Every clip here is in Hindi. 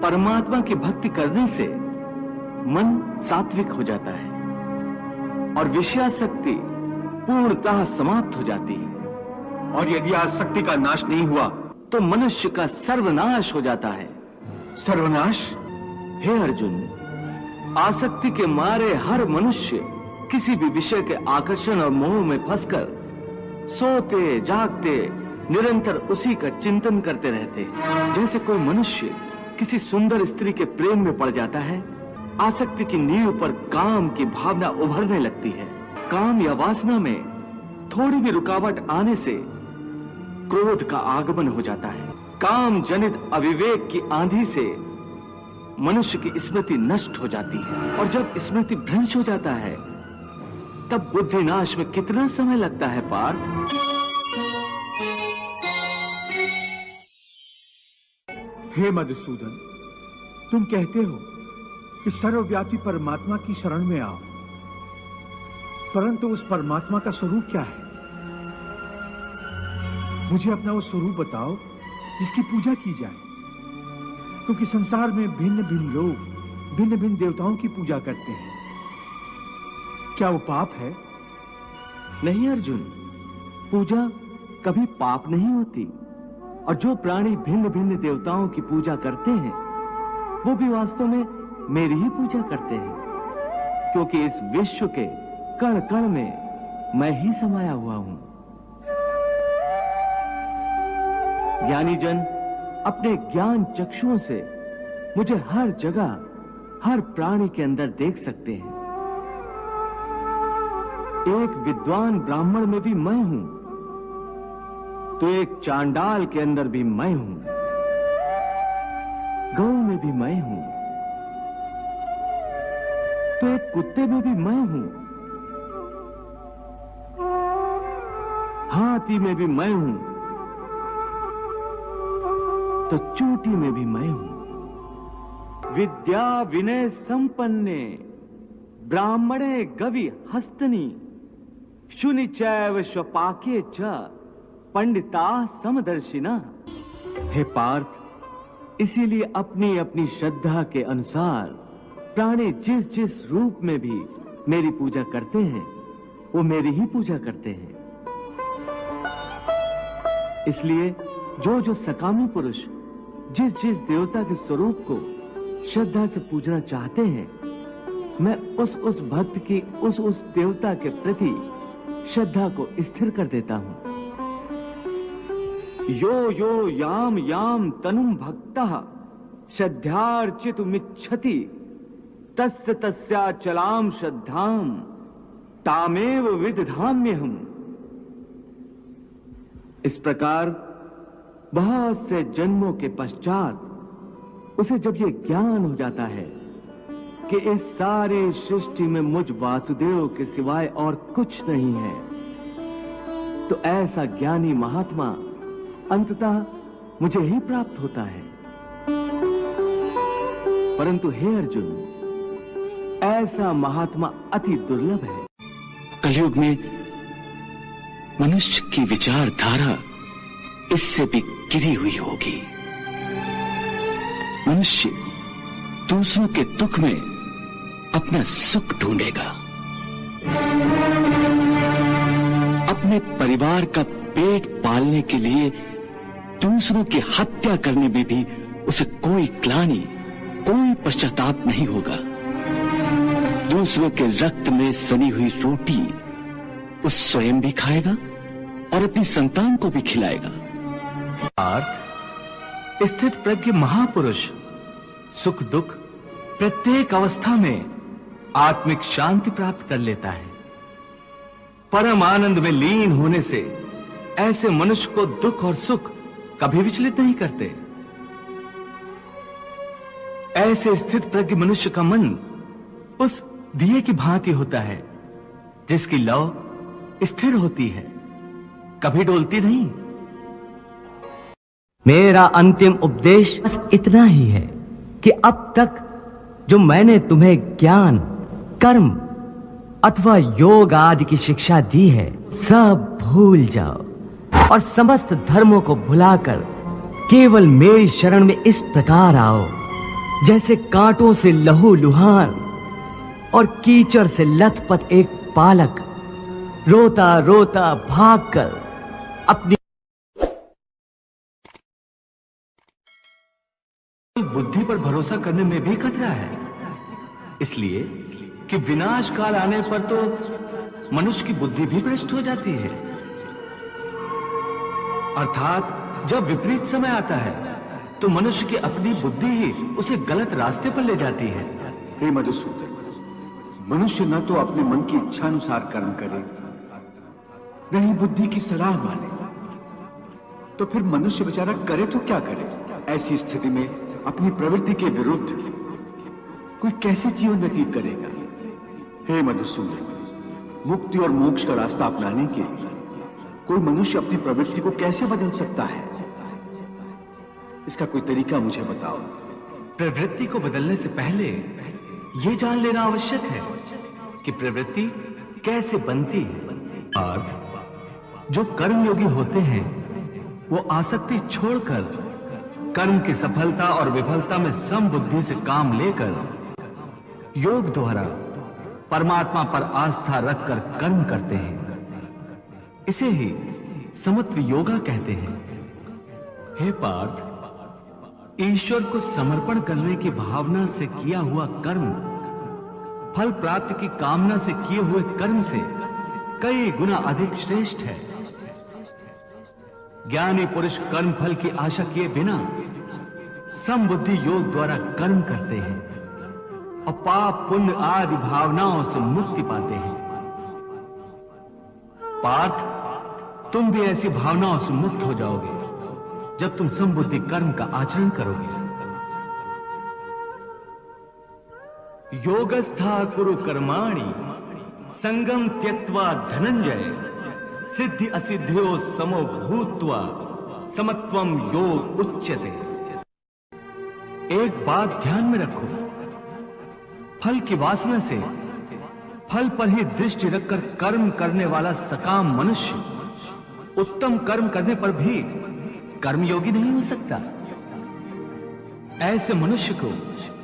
परमात्मा की भक्ति करने से मन सात्विक हो जाता है और विषयासक्ति पूर्णतः समाप्त हो जाती है। और यदि आसक्ति का नाश नहीं हुआ तो मनुष्य का सर्वनाश हो जाता है। सर्वनाश? हे अर्जुन, आसक्ति के मारे हर मनुष्य किसी भी विषय के आकर्षण और मोह में फंसकर सोते जागते निरंतर उसी का चिंतन करते रहते हैं। जैसे कोई मनुष्य किसी सुंदर स्त्री के प्रेम में पड़ जाता है, आसक्ति की नींव पर काम की भावना उभरने लगती है। काम या वासना में थोड़ी भी रुकावट आने से क्रोध का आगमन हो जाता है। काम जनित अविवेक की आंधी से मनुष्य की स्मृति नष्ट हो जाती है और जब स्मृति भ्रंश हो जाता है तब बुद्धि नाश में कितना समय लगता है पार्थ? हे मधुसूदन, तुम कहते हो कि सर्वव्यापी परमात्मा की शरण में आओ, परंतु उस परमात्मा का स्वरूप क्या है? मुझे अपना वो स्वरूप बताओ जिसकी पूजा की जाए, क्योंकि संसार में भिन्न भिन्न लोग भिन्न भिन्न देवताओं की पूजा करते हैं। क्या वो पाप है? नहीं अर्जुन, पूजा कभी पाप नहीं होती और जो प्राणी भिन्न भिन्न देवताओं की पूजा करते हैं वो भी वास्तव में मेरी ही पूजा करते हैं, क्योंकि इस विश्व के कण कण में मैं ही समाया हुआ हूं। ज्ञानी जन अपने ज्ञान चक्षुओं से मुझे हर जगह हर प्राणी के अंदर देख सकते हैं। एक विद्वान ब्राह्मण में भी मैं हूं तो एक चांडाल के अंदर भी मैं हूं, गौ में भी मैं हूं तो एक कुत्ते में भी मैं हूं, हाथी में भी मैं हूं तो चूंटी में भी मैं हूं। विद्या विनय संपन्ने ब्राह्मणे गवि हस्तनी शुनि चैव स्वपाके च पंडिता समदर्शिना। हे पार्थ, इसीलिए अपनी अपनी श्रद्धा के अनुसार प्राणी जिस जिस रूप में भी मेरी पूजा करते हैं वो मेरी ही पूजा करते हैं। इसलिए जो जो सकामी पुरुष जिस जिस देवता के स्वरूप को श्रद्धा से पूजना चाहते हैं, मैं उस भक्त की उस देवता के प्रति श्रद्धा को स्थिर कर देता हूं। यो यो याम याम तनुम भक्तः श्रद्धार्चितुमिच्छति तस्य तस्याचलाम श्रद्धाम तामेव विदधाम्यहम्। इस प्रकार बहुत से जन्मों के पश्चात उसे जब ये ज्ञान हो जाता है कि इस सारी सृष्टि में मुझ वासुदेव के सिवाय और कुछ नहीं है, तो ऐसा ज्ञानी महात्मा अंततः मुझे ही प्राप्त होता है। परंतु हे अर्जुन, ऐसा महात्मा अति दुर्लभ है। कलयुग में मनुष्य की विचारधारा इससे भी गिरी हुई होगी। मनुष्य दूसरों के दुख में अपना सुख ढूंढेगा, अपने परिवार का पेट पालने के लिए दूसरों की हत्या करने में भी उसे कोई ग्लानि, कोई पश्चाताप नहीं होगा। दूसरों के रक्त में सनी हुई रोटी वो स्वयं भी खाएगा और अपनी संतान को भी खिलाएगा। पार्थ, स्थित प्रज्ञ महापुरुष सुख दुख प्रत्येक अवस्था में आत्मिक शांति प्राप्त कर लेता है। परम आनंद में लीन होने से ऐसे मनुष्य को दुख और सुख कभी विचलित नहीं करते। ऐसे स्थित प्रज्ञ मनुष्य का मन उस दिए की भांति होता है जिसकी लौ स्थिर होती है, कभी डोलती नहीं। मेरा अंतिम उपदेश बस इतना ही है कि अब तक जो मैंने तुम्हें ज्ञान, कर्म अथवा योग आदि की शिक्षा दी है, सब भूल जाओ और समस्त धर्मों को भुलाकर केवल मेरी शरण में इस प्रकार आओ जैसे कांटों से लहूलुहान और कीचड़ से लथपथ एक बालक रोता रोता भागकर अपनी बुद्धि पर भरोसा करने में भी खतरा है, इसलिए कि विनाश काल आने पर तो मनुष्य की बुद्धि भी भ्रष्ट हो जाती है। अर्थात जब विपरीत समय आता है तो मनुष्य की अपनी बुद्धि ही उसे गलत रास्ते पर ले जाती है। हे मधुसूदन, मनुष्य न तो अपने मन की इच्छा अनुसार कर्म करे, न ही बुद्धि की सलाह माने, तो फिर मनुष्य बेचारा करे तो क्या करे? ऐसी स्थिति में अपनी प्रवृत्ति के विरुद्ध कोई कैसे जीवन व्यतीत करेगा? हे मधुसूदन, मुक्ति और मोक्ष का रास्ता अपनाने के लिए कोई मनुष्य अपनी प्रवृत्ति को कैसे बदल सकता है? इसका कोई तरीका मुझे बताओ। प्रवृत्ति को बदलने से पहले यह जान लेना आवश्यक है कि प्रवृत्ति कैसे बनती है। अर्थ जो कर्मयोगी होते हैं वो आसक्ति छोड़कर कर्म की सफलता और विफलता में समबुद्धि से काम लेकर योग द्वारा परमात्मा पर आस्था रखकर कर्म करते हैं। इसे ही समत्व योगा कहते हैं। हे पार्थ, ईश्वर को समर्पण करने की भावना से किया हुआ कर्म फल प्राप्ति की कामना से किए हुए कर्म से कई गुना अधिक श्रेष्ठ है। ज्ञानी पुरुष कर्म फल की आशा किए बिना समबुद्धि योग द्वारा कर्म करते हैं और पाप पुण्य आदि भावनाओं से मुक्ति पाते हैं। पार्थ, तुम भी ऐसी भावनाओं से मुक्त हो जाओगे जब तुम समबुद्धि कर्म का आचरण करोगे। योगस्था कुरु कर्माणि संगम त्यक्त्वा धनंजय सिद्धि असिद्ध्यो समो भूत्वा समत्वम योग उच्यते। एक बात ध्यान में रखो, फल की वासना से फल पर ही दृष्टि रखकर कर्म करने वाला सकाम मनुष्य उत्तम कर्म करने पर भी कर्मयोगी नहीं हो सकता। ऐसे मनुष्य को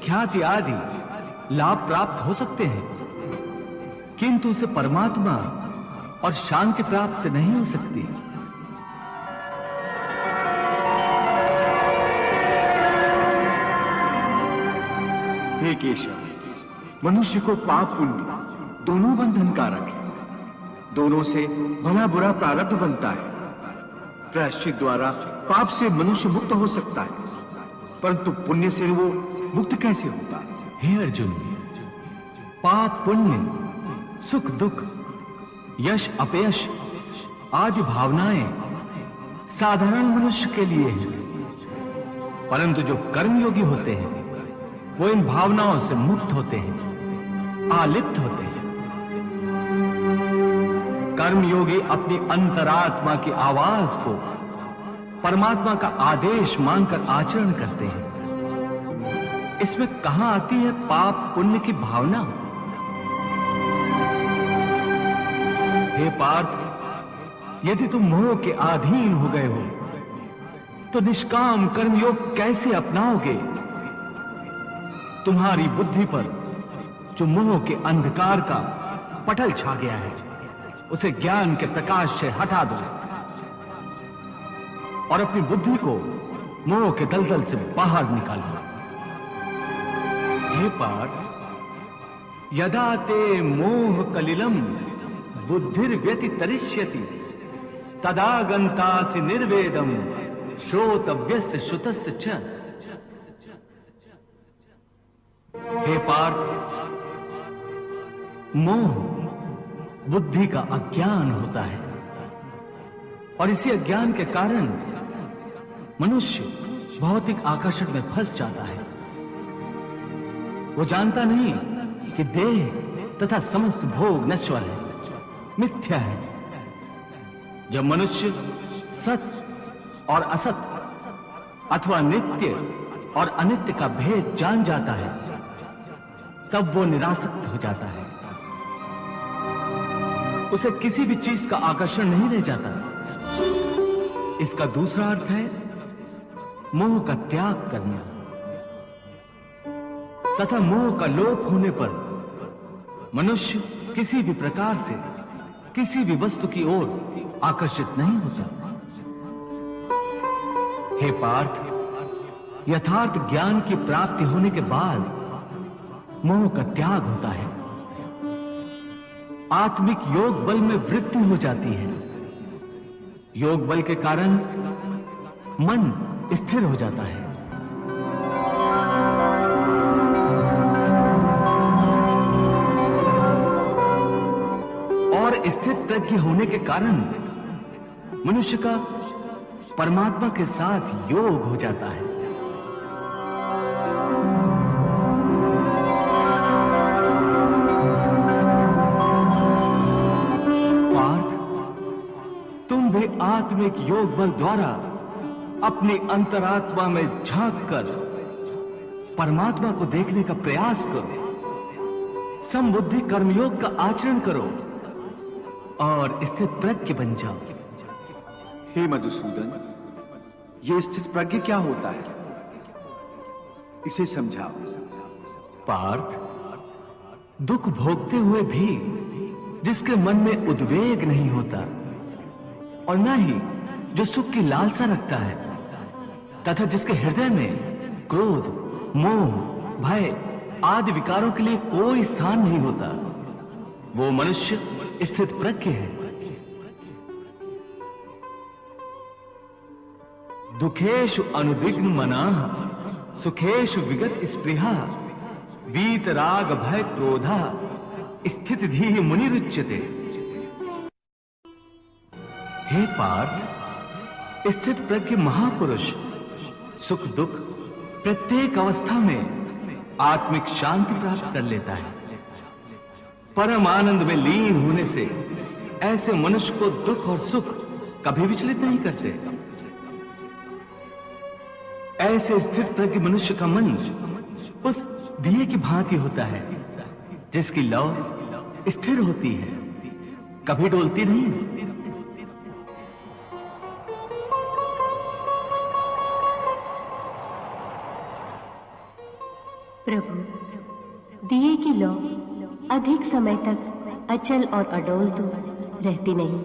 ख्याति आदि लाभ प्राप्त हो सकते हैं, किंतु उसे परमात्मा और शांति प्राप्त नहीं हो सकती। हे केशव, मनुष्य को पाप पुण्य दोनों बंधन कारक है। दोनों से भला बुरा प्रारब्ध बनता है। प्रायश्चित द्वारा पाप से मनुष्य मुक्त हो सकता है, परंतु पुण्य से वो मुक्त कैसे होता है? हे अर्जुन, पाप पुण्य, सुख दुख, यश अपयश आदि भावनाएं साधारण मनुष्य के लिए हैं, परंतु जो कर्मयोगी होते हैं वो इन भावनाओं से मुक्त होते हैं, आलिप्त होते हैं। कर्मयोगी अपनी अंतरात्मा की आवाज को परमात्मा का आदेश मानकर आचरण करते हैं। इसमें कहां आती है पाप पुण्य की भावना? हे पार्थ, यदि तुम मोह के अधीन हो गए हो तो निष्काम कर्मयोग कैसे अपनाओगे? तुम्हारी बुद्धि पर जो मोह के अंधकार का पटल छा गया है उसे ज्ञान के प्रकाश से हटा दो और अपनी बुद्धि को मोह के दलदल से बाहर निकालो। हे पार्थ, यदा ते मोह कलिलम बुद्धिर्व्यतितरिष्यति तदा गन्तासि निर्वेदम श्रोतव्यस्य श्रुतस्य च। हे पार्थ, मोह बुद्धि का अज्ञान होता है और इसी अज्ञान के कारण मनुष्य भौतिक आकर्षण में फंस जाता है। वो जानता नहीं कि देह तथा समस्त भोग नश्वर है, मिथ्या है। जब मनुष्य सत और असत अथवा नित्य और अनित्य का भेद जान जाता है तब वो निरासक्त हो जाता है। उसे किसी भी चीज का आकर्षण नहीं रह जाता। इसका दूसरा अर्थ है मोह का त्याग करना। तथा मोह का लोप होने पर मनुष्य किसी भी प्रकार से किसी भी वस्तु की ओर आकर्षित नहीं होता। हे पार्थ, यथार्थ ज्ञान की प्राप्ति होने के बाद मोह का त्याग होता है, आत्मिक योग बल में वृद्धि हो जाती है। योग बल के कारण मन स्थिर हो जाता है। और स्थित प्रज्ञ होने के कारण मनुष्य का परमात्मा के साथ योग हो जाता है। पार्थ, तुम भी आत्मिक योग बल द्वारा अपनी अंतरात्मा में झांककर परमात्मा को देखने का प्रयास करो। समबुद्धि कर्मयोग का आचरण करो और स्थित प्रज्ञ बन जाओ। हे मधुसूदन, ये स्थित प्रज्ञ क्या होता है, इसे समझाओ। पार्थ, दुख भोगते हुए भी जिसके मन में उद्वेग नहीं होता और न ही जो सुख की लालसा रखता है तथा जिसके हृदय में क्रोध, मोह, भय आदि विकारों के लिए कोई स्थान नहीं होता, वो मनुष्य स्थित प्रज्ञ है। दुखेषु अनुद्विग्न मनाः सुखेषु विगत स्पृहा वीत राग भय क्रोधा स्थित धीः मुनिरुच्यते। हे पार्थ, स्थित प्रज्ञ महापुरुष सुख दुख प्रत्येक अवस्था में आत्मिक शांति प्राप्त कर लेता है। परम आनंद में लीन होने से ऐसे मनुष्य को दुख और सुख कभी विचलित नहीं करते। ऐसे स्थित प्रज्ञ मनुष्य का मन उस दिए की भांति होता है जिसकी लौ स्थिर होती है, कभी डोलती नहीं। प्रभु, दिए की लौ अधिक समय तक अचल और अडोल तो रहती नहीं,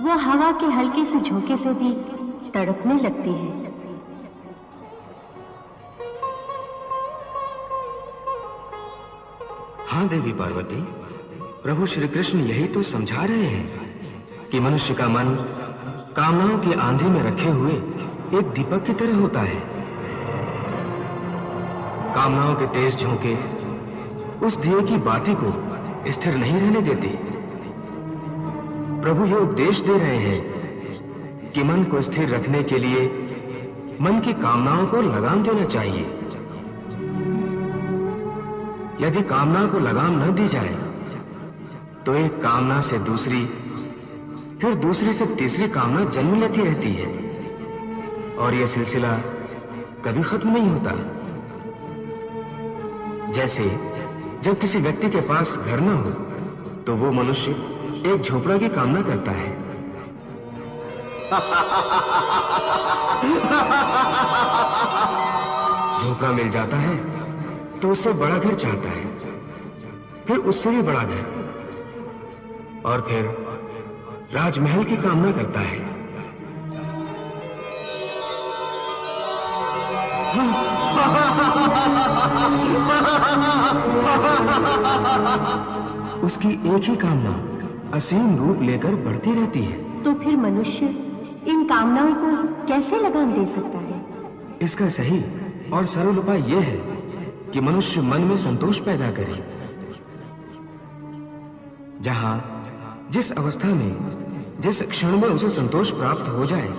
वो हवा के हल्के से झोंके से भी तड़पने लगती है। हाँ देवी पार्वती, प्रभु श्री कृष्ण यही तो समझा रहे हैं कि मनुष्य का मन कामनाओं की आंधी में रखे हुए एक दीपक की तरह होता है। कामनाओं के तेज झोंके उस दिए की बाती को स्थिर नहीं रहने देती। प्रभु ये उपदेश दे रहे हैं कि मन को स्थिर रखने के लिए मन की कामनाओं को लगाम देना चाहिए। यदि कामना को लगाम न दी जाए तो एक कामना से दूसरी, फिर दूसरी से तीसरी कामना जन्म लेती रहती है और यह सिलसिला कभी खत्म नहीं होता। जैसे जब किसी व्यक्ति के पास घर न हो तो वो मनुष्य एक झोपड़ा की कामना करता है। झोपड़ा मिल जाता है तो उससे बड़ा घर चाहता है, फिर उससे भी बड़ा घर, और फिर राजमहल की कामना करता है। उसकी एक ही कामना असीम रूप लेकर बढ़ती रहती है। तो फिर मनुष्य इन कामनाओं को कैसे लगाम दे सकता है? इसका सही और सरल उपाय यह है कि मनुष्य मन में संतोष पैदा करे। जहां जिस अवस्था में जिस क्षण में उसे संतोष प्राप्त हो जाए,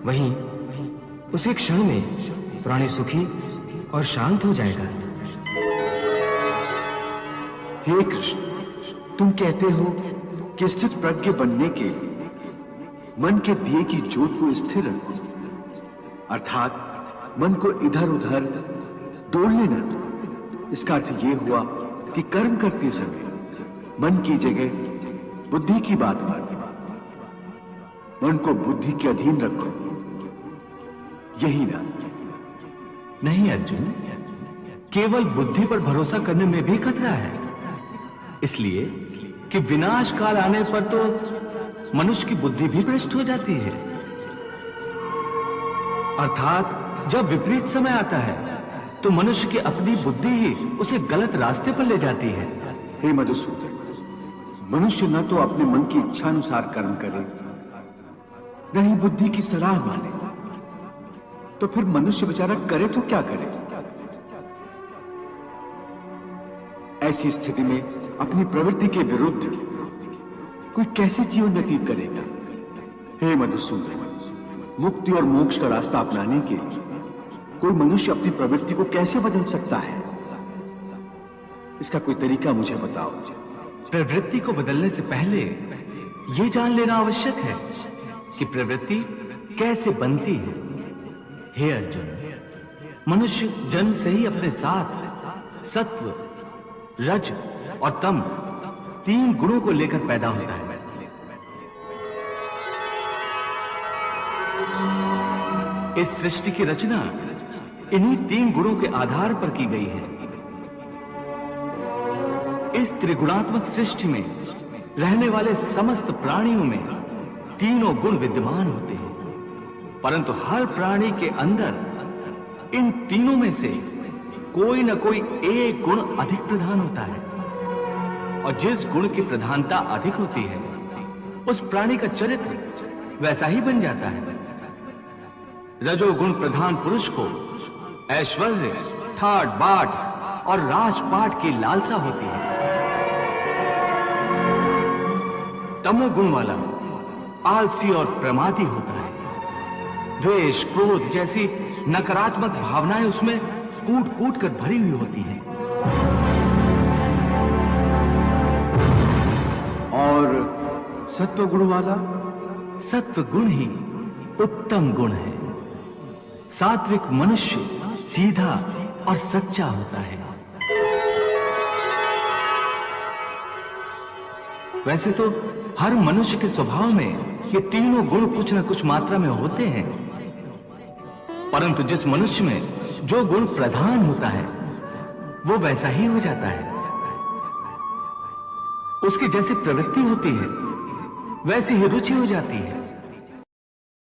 वहीं उसी क्षण में प्राणी सुखी और शांत हो जाएगा। हे कृष्ण, तुम कहते हो कि स्थित प्रज्ञ बनने के लिए मन के दिए की ज्योत को स्थिर रखो, अर्थात मन को इधर उधर डोलने न दो। इसका अर्थ यह हुआ कि कर्म करते समय मन की जगह बुद्धि की बात मानो, मन को बुद्धि के अधीन रखो, यही ना? नहीं अर्जुन, केवल बुद्धि पर भरोसा करने में भी खतरा है, इसलिए कि विनाश काल आने पर तो मनुष्य की बुद्धि भी भ्रष्ट हो जाती है। अर्थात जब विपरीत समय आता है तो मनुष्य की अपनी बुद्धि ही उसे गलत रास्ते पर ले जाती है। हे मधुसूदन, मनुष्य न तो अपने मन की इच्छा अनुसार कर्म करे, न ही बुद्धि की सलाह माने, तो फिर मनुष्य बेचारा करे तो क्या करे? ऐसी स्थिति में अपनी प्रवृत्ति के विरुद्ध कोई कैसे जीवन व्यतीत करेगा? हे मधुसूदन, मुक्ति और मोक्ष का रास्ता अपनाने के लिए कोई मनुष्य अपनी प्रवृत्ति को कैसे बदल सकता है? इसका कोई तरीका मुझे बताओ। प्रवृत्ति को बदलने से पहले यह जान लेना आवश्यक है कि प्रवृत्ति कैसे बनती है। हे अर्जुन, मनुष्य जन्म से ही अपने साथ सत्व, रज और तम 3 गुणों को लेकर पैदा होता है। इस सृष्टि की रचना इन्हीं 3 गुणों के आधार पर की गई है। इस त्रिगुणात्मक सृष्टि में रहने वाले समस्त प्राणियों में तीनों गुण विद्यमान होते हैं, परंतु हर प्राणी के अंदर इन तीनों में से कोई न कोई एक गुण अधिक प्रधान होता है, और जिस गुण की प्रधानता अधिक होती है उस प्राणी का चरित्र वैसा ही बन जाता है। रजोगुण प्रधान पुरुष को ऐश्वर्य, ठाट बाट और राजपाट की लालसा होती है। तमोगुण वाला आलसी और प्रमादी होता है। द्वेष, क्रोध जैसी नकारात्मक भावनाएं उसमें कूट कूट कर भरी हुई होती हैं। और सत्व गुण वाला? सत्व गुण ही उत्तम गुण है। सात्विक मनुष्य सीधा और सच्चा होता है। वैसे तो हर मनुष्य के स्वभाव में ये तीनों गुण कुछ न कुछ मात्रा में होते हैं, परंतु जिस मनुष्य में जो गुण प्रधान होता है वो वैसा ही हो जाता है। उसकी जैसी प्रवृत्ति होती है वैसी ही रुचि हो जाती है।